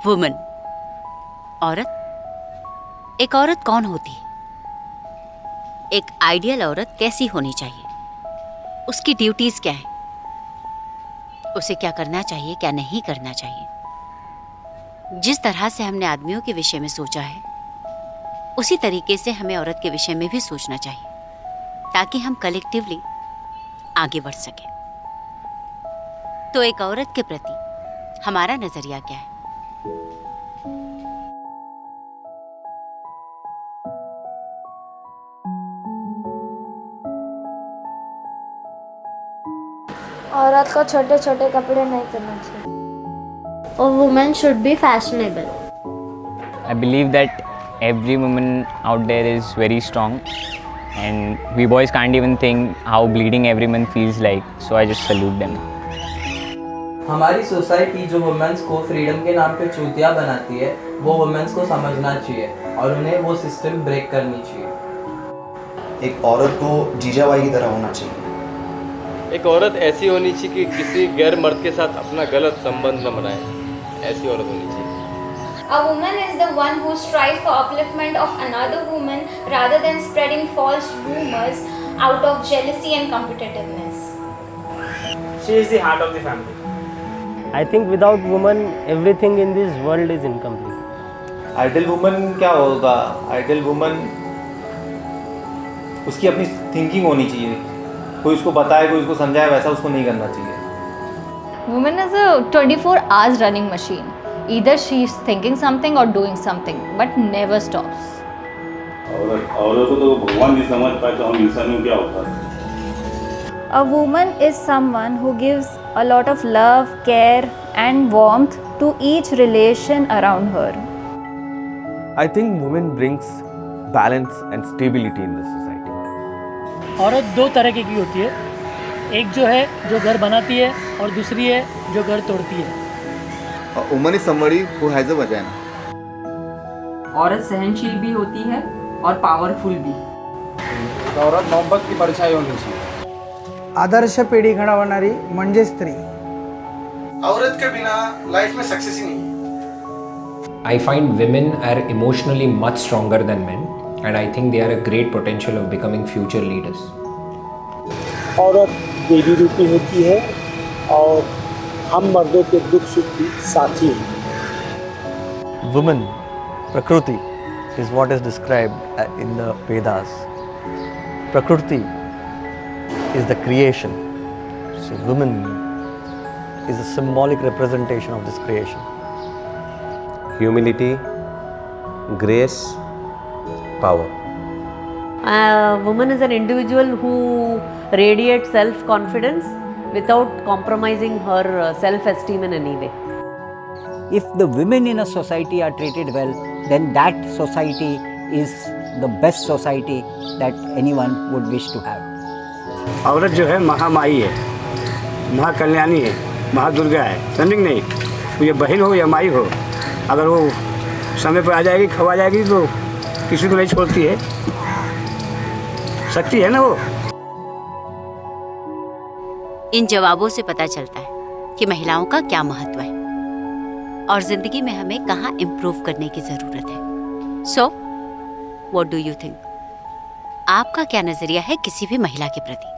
Woman, औरत। एक औरत कौन होती है? एक आइडियल औरत कैसी होनी चाहिए? उसकी ड्यूटीज क्या है? उसे क्या करना चाहिए, क्या नहीं करना चाहिए? जिस तरह से हमने आदमियों के विषय में सोचा है, उसी तरीके से हमें औरत के विषय में भी सोचना चाहिए, ताकि हम कलेक्टिवली आगे बढ़ सकें। तो एक औरत के प्रति हमारा नजरिया क्या है? औरत को छोटे छोटे कपड़े नहीं पहनना चाहिए। A woman should be fashionable. I believe that every woman out there is very strong, and we boys can't even think how bleeding every man feels like, so I just salute them. हमारी society जो women's को freedom के नाम पे चूतिया बनाती है, वो वुमेन्स को समझना चाहिए और उन्हें वो सिस्टम ब्रेक करनी चाहिए। एक औरत को जीजाबाई की तरह होना चाहिए। एक औरत ऐसी होनी चाहिए कि किसी गैर मर्द के साथ अपना गलत संबंध न बनाए, ऐसी औरत होनी चाहिए। A woman is the one who strives for upliftment of another woman rather than spreading false rumors out of jealousy and competitiveness. She is the heart of the family. I think without woman, everything in this world is incomplete. Ideal woman क्या होगा? Ideal woman उसकी अपनी thinking होनी चाहिए, कोई उसको बताए, कोई उसको समझाए, वैसा उसको नहीं करना चाहिए। Woman is a 24 hours running machine. Either she is thinking something or doing something, but never stops. औरत को तो भगवान नहीं समझ पाए तो हम इंसानों क्या होता है? A woman is someone who gives a lot of love, care and warmth to each relation around her. I think women brings balance and stability in the society. औरत दो तरह की होती है, एक जो है जो घर बनाती है और दूसरी है जो घर तोड़ती है। A woman is somebody who has a vagina. औरत सहनशील भी होती है और पावरफुल भी। औरत मोहब्बत की परछाई होनी चाहिए। आदर्श पिढी घडवणारी म्हणजे स्त्री। औरत के बिना लाइफ में सक्सेस ही नहीं है। I find women are emotionally much stronger than men, and I think they are a great potential of becoming future leaders. औरत देवी रूपी होती है और हम मर्दों के दुख सुख की साथी हैं। Woman, Prakriti, is what is described in the Vedas. Prakriti is the creation. So woman is a symbolic representation of this creation. Humility, grace, power. A woman is an individual who radiates self-confidence without compromising her self-esteem in any way. If the women in a society are treated well, then that society is the best society that anyone would wish to have. औरत जो है महामाई है, महाकल्याणी है, महादुर्गा है, समझ नहीं, वो ये बहन हो या माई हो, अगर वो समय पर आ जाएगी, खवा जाएगी तो किसी को नहीं छोड़ती है, शक्ति है ना वो। इन जवाबों से पता चलता है कि महिलाओं का क्या महत्व है और जिंदगी में हमें कहाँ इम्प्रूव करने की जरूरत है। So what do you think? आपका क्या नजरिया है किसी भी महिला के प्रति?